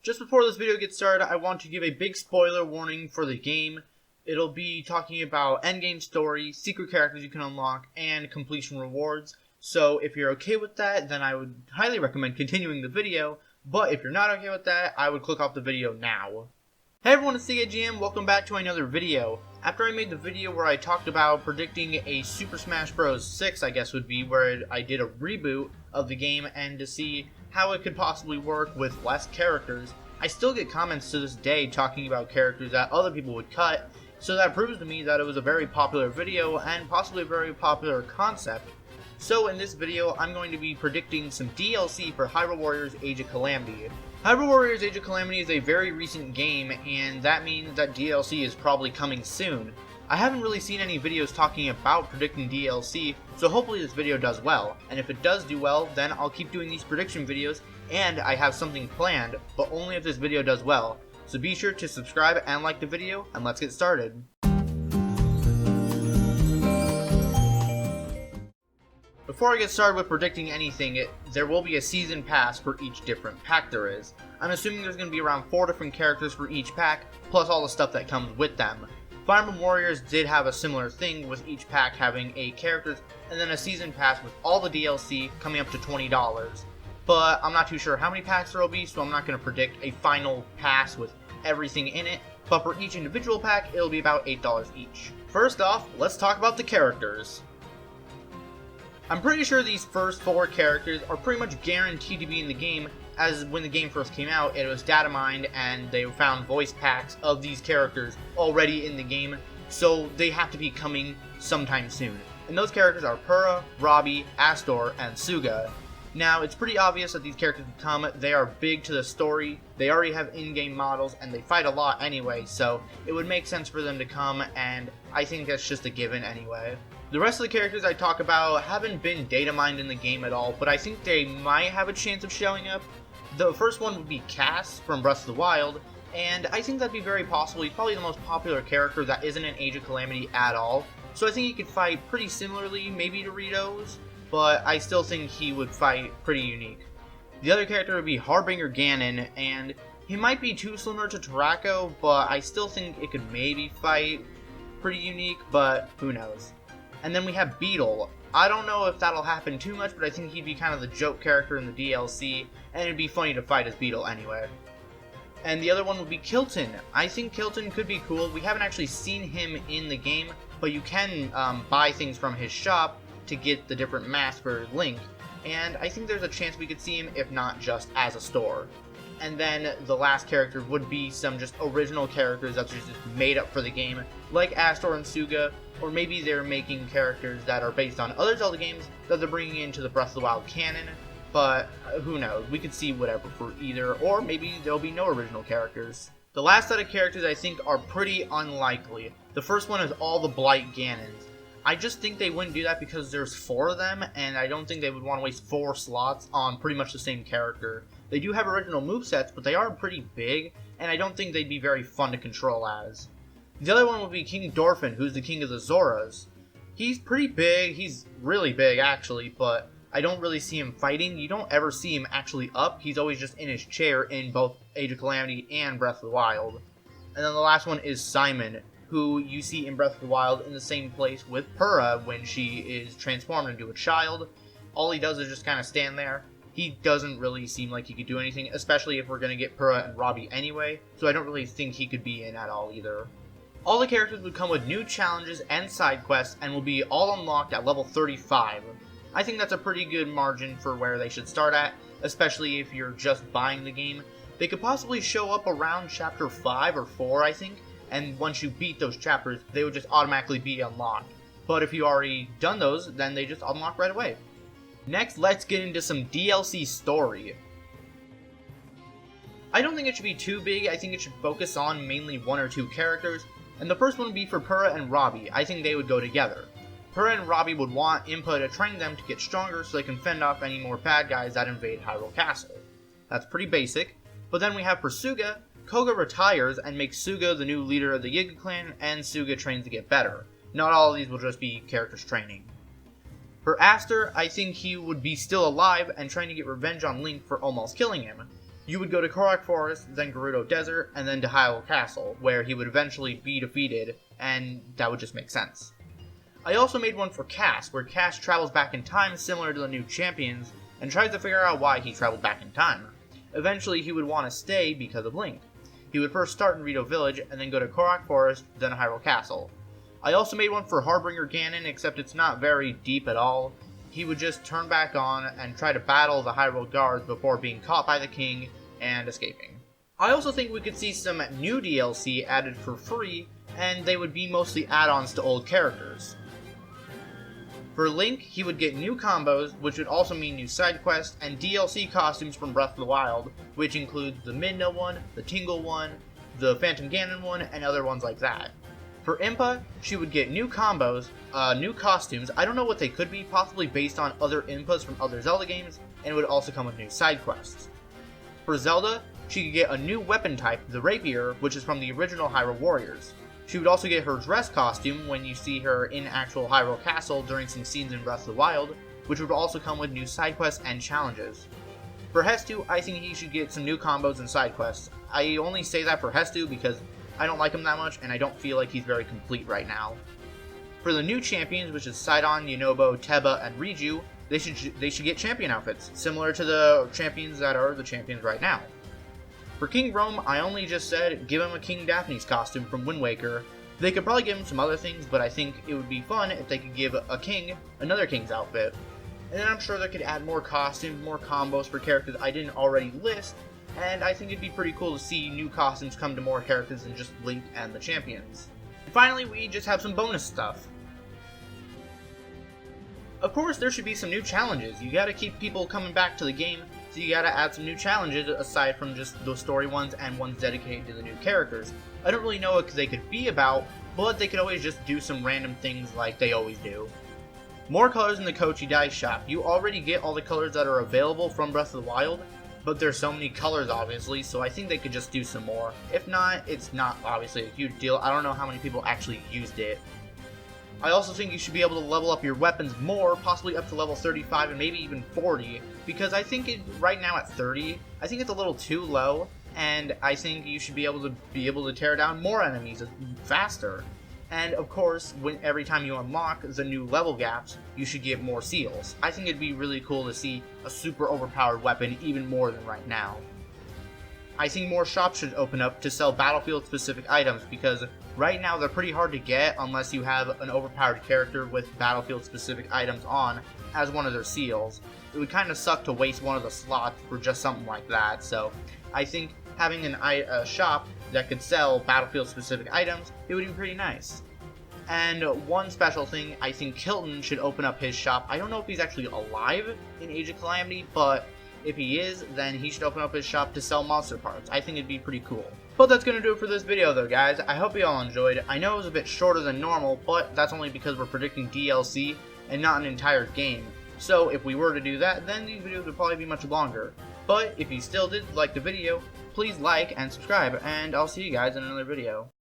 Just before this video gets started, I want to give a big spoiler warning for the game. It'll be talking about endgame story, secret characters you can unlock, and completion rewards. So if you're okay with that, then I would highly recommend continuing the video. But if you're not okay with that, I would click off the video now. Hey everyone, it's DKGM, welcome back to another video. After I made the video where I talked about predicting a Super Smash Bros. 6, I guess would be, where I did a reboot of the game and to see how it could possibly work with less characters, I still get comments to this day talking about characters that other people would cut, so that proves to me that it was a very popular video and possibly a very popular concept. So in this video, I'm going to be predicting some DLC for Hyrule Warriors Age of Calamity. Hyrule Warriors Age of Calamity is a very recent game, and that means that DLC is probably coming soon. I haven't really seen any videos talking about predicting DLC, so hopefully this video does well. And if it does do well, then I'll keep doing these prediction videos, and I have something planned, but only if this video does well. So be sure to subscribe and like the video, and let's get started. Before I get started with predicting anything, there will be a season pass for each different pack there is. I'm assuming there's going to be around 4 different characters for each pack, plus all the stuff that comes with them. Fire Emblem Warriors did have a similar thing, with each pack having 8 characters, and then a season pass with all the DLC coming up to $20. But I'm not too sure how many packs there will be, so I'm not going to predict a final pass with everything in it. But for each individual pack, it'll be about $8 each. First off, let's talk about the characters. I'm pretty sure these first 4 characters are pretty much guaranteed to be in the game, as when the game first came out, it was data mined and they found voice packs of these characters already in the game, so they have to be coming sometime soon. And those characters are Purah, Robbie, Astor, and Sooga. Now, it's pretty obvious that these characters will come. They are big to the story, they already have in-game models, and they fight a lot anyway, so it would make sense for them to come, and I think that's just a given anyway. The rest of the characters I talk about haven't been data mined in the game at all, but I think they might have a chance of showing up. The first one would be Cass from Breath of the Wild, and I think that'd be very possible. He's probably the most popular character that isn't in Age of Calamity at all, so I think he could fight pretty similarly, maybe to Ritos, but I still think he would fight pretty unique. The other character would be Harbinger Ganon, and he might be too similar to Tarako, but I still think it could maybe fight pretty unique, but who knows. And then we have Beetle. I don't know if that'll happen too much, but I think he'd be kind of the joke character in the DLC, and it'd be funny to fight as Beetle anyway. And the other one would be Kilton. I think Kilton could be cool. We haven't actually seen him in the game, but you can buy things from his shop to get the different masks for Link, and I think there's a chance we could see him, if not just as a store. And then the last character would be some just original characters that are just made up for the game, like Astor and Sooga, or maybe they're making characters that are based on other Zelda games that they're bringing into the Breath of the Wild canon, but who knows, we could see whatever for either, or maybe there'll be no original characters. The last set of characters I think are pretty unlikely. The first one is all the Blight Ganons. I just think they wouldn't do that because there's 4 of them, and I don't think they would want to waste 4 slots on pretty much the same character. They do have original movesets, but they are pretty big, and I don't think they'd be very fun to control as. The other one would be King Dorphin, who's the king of the Zoras. He's pretty big, he's really big actually, but I don't really see him fighting. You don't ever see him actually up, he's always just in his chair in both Age of Calamity and Breath of the Wild. And then the last one is Simon, who you see in Breath of the Wild in the same place with Purah when she is transformed into a child. All he does is just kind of stand there. He doesn't really seem like he could do anything, especially if we're going to get Purah and Robbie anyway, so I don't really think he could be in at all either. All the characters would come with new challenges and side quests and will be all unlocked at level 35. I think that's a pretty good margin for where they should start at, especially if you're just buying the game. They could possibly show up around chapter 5 or 4, I think, and once you beat those chapters, they would just automatically be unlocked. But if you already done those, then they just unlock right away. Next, let's get into some DLC story. I don't think it should be too big. I think it should focus on mainly 1 or 2 characters, and the first one would be for Purah and Robbie. I think they would go together. Purah and Robbie would want Impa to train them to get stronger so they can fend off any more bad guys that invade Hyrule Castle. That's pretty basic. But then we have for Sooga, Koga retires and makes Sooga the new leader of the Yiga clan, and Sooga trains to get better. Not all of these will just be characters training. For Astor, I think he would be still alive and trying to get revenge on Link for almost killing him. You would go to Korok Forest, then Gerudo Desert, and then to Hyrule Castle, where he would eventually be defeated, and that would just make sense. I also made one for Cass, where Cass travels back in time similar to the new champions, and tries to figure out why he traveled back in time. Eventually, he would want to stay because of Link. He would first start in Rito Village, and then go to Korok Forest, then Hyrule Castle. I also made one for Harbinger Ganon, except it's not very deep at all. He would just turn back on and try to battle the Hyrule guards before being caught by the king and escaping. I also think we could see some new DLC added for free, and they would be mostly add-ons to old characters. For Link, he would get new combos, which would also mean new side quests, and DLC costumes from Breath of the Wild, which includes the Midna one, the Tingle one, the Phantom Ganon one, and other ones like that. For Impa, she would get new combos, new costumes, I don't know what they could be, possibly based on other Impas from other Zelda games, and it would also come with new side quests. For Zelda, she could get a new weapon type, the Rapier, which is from the original Hyrule Warriors. She would also get her dress costume when you see her in actual Hyrule Castle during some scenes in Breath of the Wild, which would also come with new side quests and challenges. For Hestu, I think he should get some new combos and side quests. I only say that for Hestu because I don't like him that much and I don't feel like he's very complete right now. For the new champions, which is Sidon, Yunobo, Teba, and Riju, they should get champion outfits, similar to the champions that are the champions right now. For King Rome, I only just said give him a King Daphne's costume from Wind Waker. They could probably give him some other things, but I think it would be fun if they could give a king another king's outfit. And then I'm sure they could add more costumes, more combos for characters I didn't already list, and I think it'd be pretty cool to see new costumes come to more characters than just Link and the champions. And finally, we just have some bonus stuff. Of course, there should be some new challenges. You gotta keep people coming back to the game, so you gotta add some new challenges aside from just those story ones and ones dedicated to the new characters. I don't really know what they could be about, but they could always just do some random things like they always do. More colors in the Kochi Dice Shop. You already get all the colors that are available from Breath of the Wild, but there's so many colors obviously, so I think they could just do some more. If not, it's not obviously a huge deal. I don't know how many people actually used it. I also think you should be able to level up your weapons more, possibly up to level 35 and maybe even 40, because I think right now at 30, I think it's a little too low, and I think you should be able to tear down more enemies faster. And of course, every time you unlock the new level gaps, you should get more seals. I think it'd be really cool to see a super overpowered weapon even more than right now. I think more shops should open up to sell battlefield-specific items, because right now they're pretty hard to get unless you have an overpowered character with battlefield-specific items on as one of their seals. It would kind of suck to waste one of the slots for just something like that, so I think having a shop that could sell battlefield-specific items, it would be pretty nice. And one special thing, I think Kilton should open up his shop. I don't know if he's actually alive in Age of Calamity, but if he is, then he should open up his shop to sell monster parts. I think it'd be pretty cool. But that's going to do it for this video though, guys. I hope you all enjoyed. I know it was a bit shorter than normal, but that's only because we're predicting DLC and not an entire game. So if we were to do that, then these videos would probably be much longer. But if you still did like the video, please like and subscribe, and I'll see you guys in another video.